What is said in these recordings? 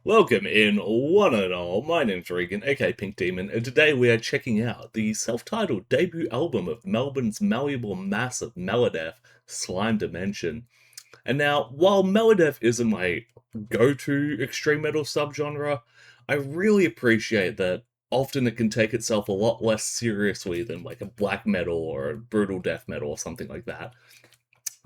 Welcome in one and all. My name's Regan, aka Pink Demon, and today we are checking out the self-titled debut album of Melbourne's malleable mass of Melodef, Slime Dimension. And now, while Melodef isn't my go-to extreme metal subgenre, I really appreciate that often it can take itself a lot less seriously than like a black metal or a brutal death metal or something like that.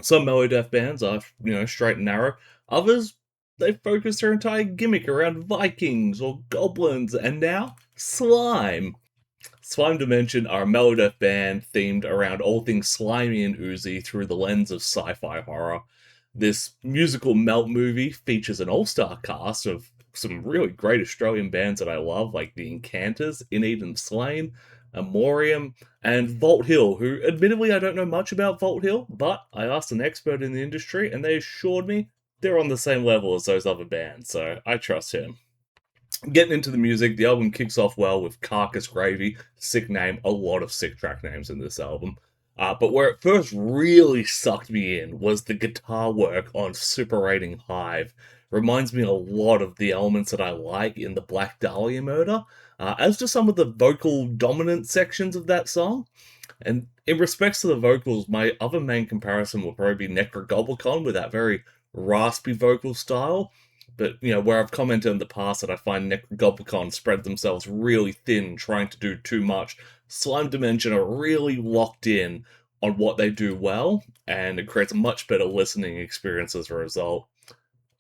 Some Melodeath bands are, straight and narrow. Others, they focus their entire gimmick around Vikings or goblins, and now slime. Slime Dimension are a Melodeath band themed around all things slimy and oozy through the lens of sci-fi horror. This musical melt movie features an all-star cast of some really great Australian bands that I love, like the Incanters, In Eden Slain, Amorium, and Vault Hill, who admittedly I don't know much about Vault Hill, but I asked an expert in the industry and they assured me they're on the same level as those other bands, so I trust him. Getting into the music, the album kicks off well with Carcass Gravy, sick name, a lot of sick track names in this album. But where it first really sucked me in was the guitar work on Super Rating Hive. Reminds me a lot of the elements that I like in the Black Dahlia Murder, as do some of the vocal dominant sections of that song. And in respects to the vocals, my other main comparison will probably be Necrogoblicon with that very raspy vocal style. But, where I've commented in the past that I find Necrogoblicon spread themselves really thin, trying to do too much, Slime Dimension are really locked in on what they do well, and it creates a much better listening experience as a result.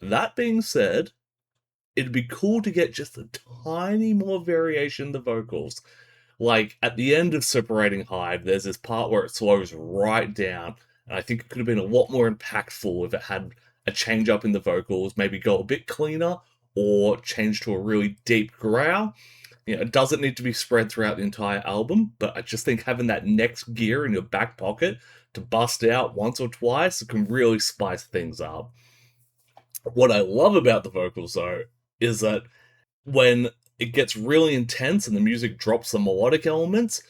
That being said, it'd be cool to get just a tiny more variation in the vocals. Like at the end of Separating Hive, there's this part where it slows right down, and I think it could have been a lot more impactful if it had a change up in the vocals, maybe go a bit cleaner, or change to a really deep growl. It doesn't need to be spread throughout the entire album, but I just think having that next gear in your back pocket to bust out once or twice can really spice things up. What I love about the vocals, though, is that when it gets really intense and the music drops the melodic elements,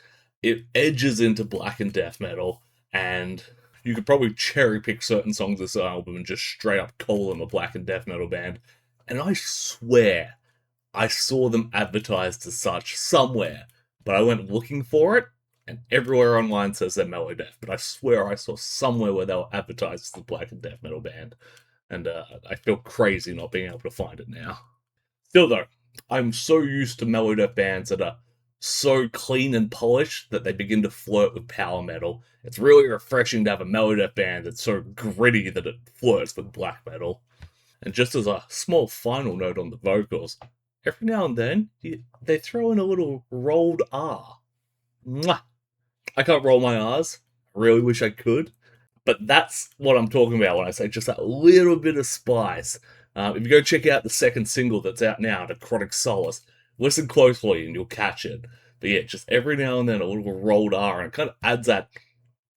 it edges into black and death metal, and you could probably cherry pick certain songs of this album and just straight up call them a black and death metal band. And I swear I saw them advertised as such somewhere, but I went looking for it, and everywhere online says they're Melodeath. But I swear I saw somewhere where they were advertised as a black and death metal band, and I feel crazy not being able to find it now. Still, though, I'm so used to Melodeath bands that are so clean and polished that they begin to flirt with power metal. It's really refreshing to have a Melodeath band that's so gritty that it flirts with black metal. And just as a small final note on the vocals, every now and then they throw in a little rolled R. Mwah! I can't roll my R's. I really wish I could. But that's what I'm talking about when I say just that little bit of spice. If you go check out the second single that's out now, Necrotic Solace, listen closely and you'll catch it. But yeah, just every now and then a little rolled R, and it kind of adds that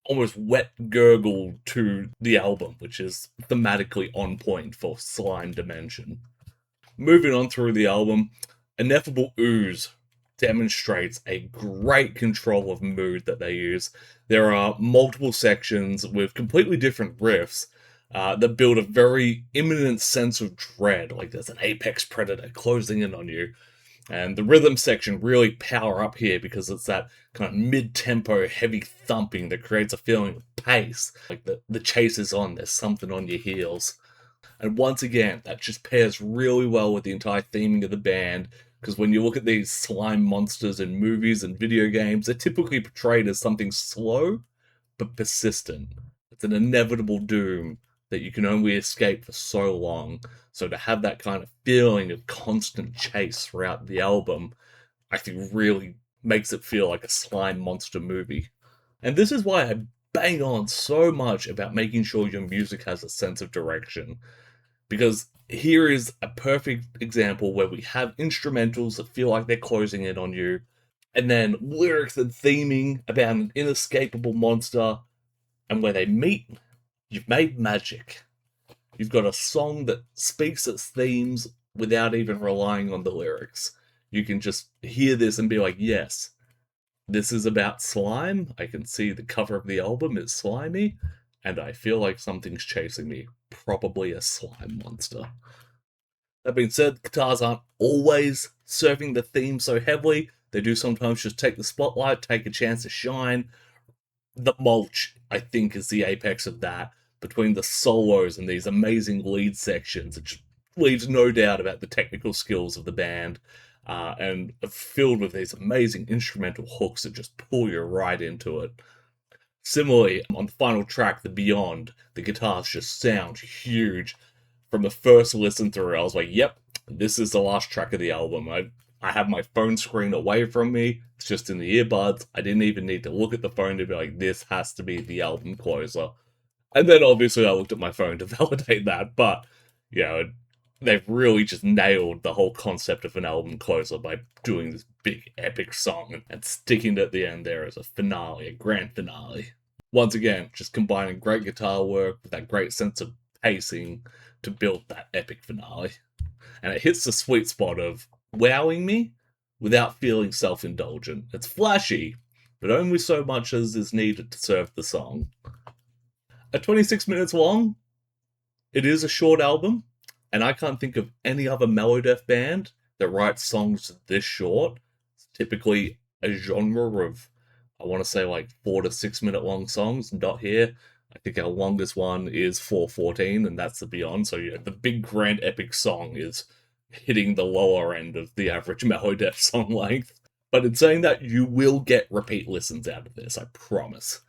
almost wet gurgle to the album, which is thematically on point for Slime Dimension. Moving on through the album, Ineffable Ooze demonstrates a great control of mood that they use. There are multiple sections with completely different riffs that build a very imminent sense of dread, like there's an apex predator closing in on you. And the rhythm section really power up here because it's that kind of mid-tempo, heavy thumping that creates a feeling of pace. Like the chase is on, there's something on your heels. And once again, that just pairs really well with the entire theming of the band, because when you look at these slime monsters in movies and video games, they're typically portrayed as something slow but persistent. It's an inevitable doom that you can only escape for so long. So to have that kind of feeling of constant chase throughout the album, I think really makes it feel like a slime monster movie. And this is why I bang on so much about making sure your music has a sense of direction, because here is a perfect example where we have instrumentals that feel like they're closing in on you, and then lyrics and theming about an inescapable monster, and where they meet, you've made magic. You've got a song that speaks its themes without even relying on the lyrics. You can just hear this and be like, yes, this is about slime. I can see the cover of the album is slimy, and I feel like something's chasing me. Probably a slime monster. That being said, the guitars aren't always serving the theme so heavily. They do sometimes just take the spotlight, take a chance to shine. The mulch, I think, is the apex of that. Between the solos and these amazing lead sections, it just leaves no doubt about the technical skills of the band, and filled with these amazing instrumental hooks that just pull you right into it. Similarly, on the final track, The Beyond, the guitars just sound huge. From the first listen through, I was like, yep, this is the last track of the album. I have my phone screen away from me. It's just in the earbuds. I didn't even need to look at the phone to be like, this has to be the album closer. And then obviously I looked at my phone to validate that, but you know, they've really just nailed the whole concept of an album closer by doing this big epic song and sticking it at the end there as a finale, a grand finale. Once again, just combining great guitar work with that great sense of pacing to build that epic finale. And it hits the sweet spot of wowing me without feeling self indulgent. It's flashy, but only so much as is needed to serve the song. At 26 minutes long, it is a short album, and I can't think of any other Melodeath band that writes songs this short. It's typically a genre of, I want to say, like 4 to 6 minute long songs. Not here. I think our longest one is 4:14, and that's the Beyond. So yeah, the big grand epic song is hitting the lower end of the average Melodeath song length. But in saying that, you will get repeat listens out of this, I promise.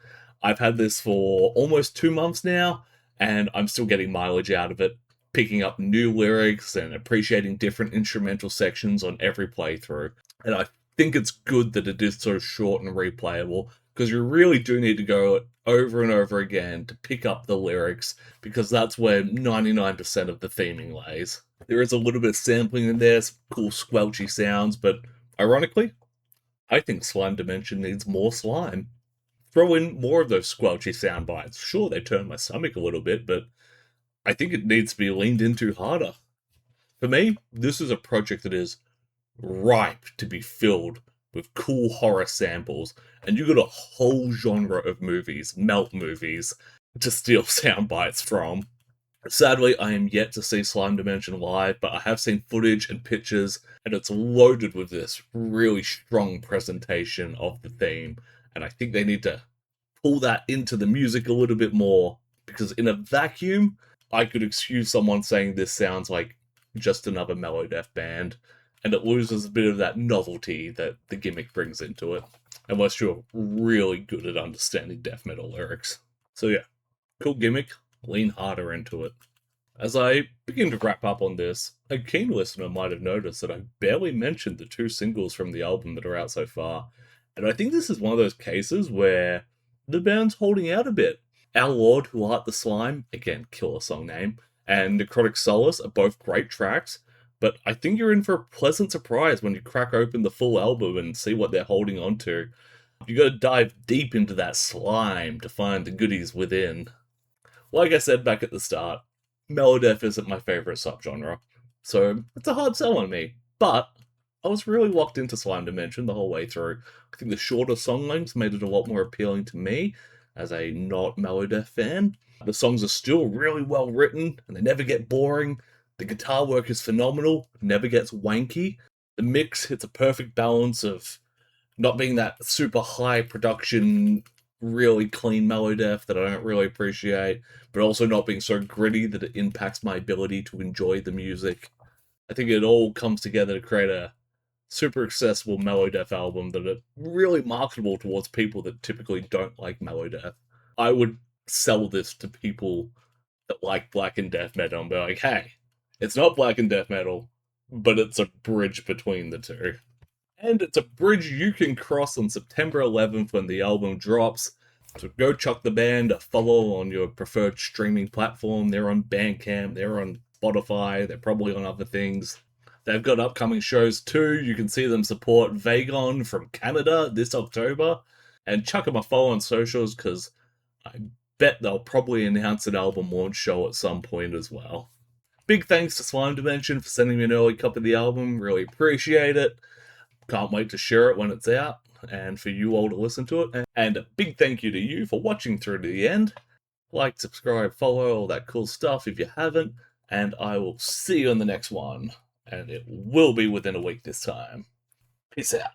I've had this for almost 2 months now, and I'm still getting mileage out of it, picking up new lyrics and appreciating different instrumental sections on every playthrough. And I think it's good that it is so short and replayable, because you really do need to go over and over again to pick up the lyrics, because that's where 99% of the theming lays. There is a little bit of sampling in there, some cool squelchy sounds, but ironically, I think Slime Dimension needs more slime. Throw in more of those squelchy sound bites. Sure, they turn my stomach a little bit, but I think it needs to be leaned into harder. For me, this is a project that is ripe to be filled with cool horror samples, and you got a whole genre of movies, melt movies, to steal sound bites from. Sadly, I am yet to see Slime Dimension live, but I have seen footage and pictures, and it's loaded with this really strong presentation of the theme. And I think they need to pull that into the music a little bit more, because in a vacuum, I could excuse someone saying this sounds like just another Melodeath band, and it loses a bit of that novelty that the gimmick brings into it, unless you're really good at understanding death metal lyrics. So yeah, cool gimmick, lean harder into it. As I begin to wrap up on this, a keen listener might have noticed that I barely mentioned the 2 singles from the album that are out so far, and I think this is one of those cases where the band's holding out a bit. Our Lord Who Art the Slime, again, killer song name, and Necrotic Solace are both great tracks, but I think you're in for a pleasant surprise when you crack open the full album and see what they're holding on to. You gotta dive deep into that slime to find the goodies within. Like I said back at the start, Melodeath isn't my favourite subgenre, so it's a hard sell on me. But I was really locked into Slime Dimension the whole way through. I think the shorter song lengths made it a lot more appealing to me as a not Melodeath fan. The songs are still really well written, and they never get boring. The guitar work is phenomenal, never gets wanky. The mix hits a perfect balance of not being that super high production, really clean Melodeath that I don't really appreciate, but also not being so gritty that it impacts my ability to enjoy the music. I think it all comes together to create a super accessible Melodeath album that are really marketable towards people that typically don't like Melodeath. I would sell this to people that like black and death metal and be like, hey, it's not black and death metal, but it's a bridge between the two. And it's a bridge you can cross on September 11th when the album drops. So go chuck the band a follow on your preferred streaming platform. They're on Bandcamp, they're on Spotify, they're probably on other things. They've got upcoming shows too. You can see them support Vagon from Canada this October. And chuck them a follow on socials, because I bet they'll probably announce an album launch show at some point as well. Big thanks to Slime Dimension for sending me an early copy of the album. Really appreciate it. Can't wait to share it when it's out and for you all to listen to it. And a big thank you to you for watching through to the end. Like, subscribe, follow, all that cool stuff if you haven't. and I will see you in the next one. And it will be within a week this time. Peace out.